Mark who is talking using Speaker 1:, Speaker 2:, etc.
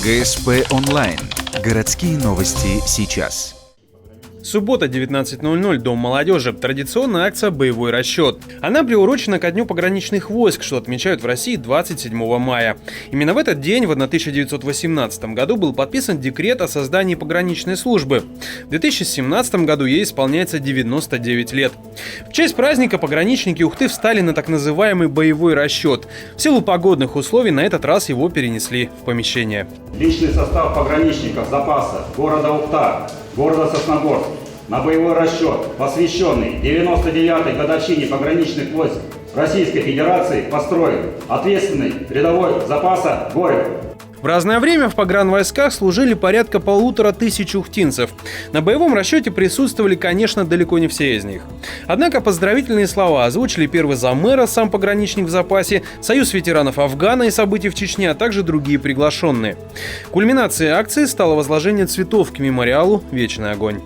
Speaker 1: ГСП онлайн. Городские новости сейчас.
Speaker 2: Суббота, 19:00, Дом молодежи. Традиционная акция «Боевой расчет». Она приурочена ко Дню пограничных войск, что отмечают в России 27 мая. Именно в этот день, в 1918 году, был подписан декрет о создании пограничной службы. В 2017 году ей исполняется 99 лет. В честь праздника пограничники Ухты встали на так называемый «Боевой расчет». В силу погодных условий на этот раз его перенесли в помещение.
Speaker 3: Личный состав пограничников запаса города Ухта, города Сосногорск на боевой расчет, посвященный 99-й годовщине пограничных войск Российской Федерации, построен ответственный рядовой запаса Горев.
Speaker 2: В разное время в погранвойсках служили порядка 1500 ухтинцев. На боевом расчете присутствовали, конечно, далеко не все из них. Однако поздравительные слова озвучили первый заммэра, сам пограничник в запасе, Союз ветеранов Афгана и событий в Чечне, а также другие приглашенные. Кульминацией акции стало возложение цветов к мемориалу «Вечный огонь».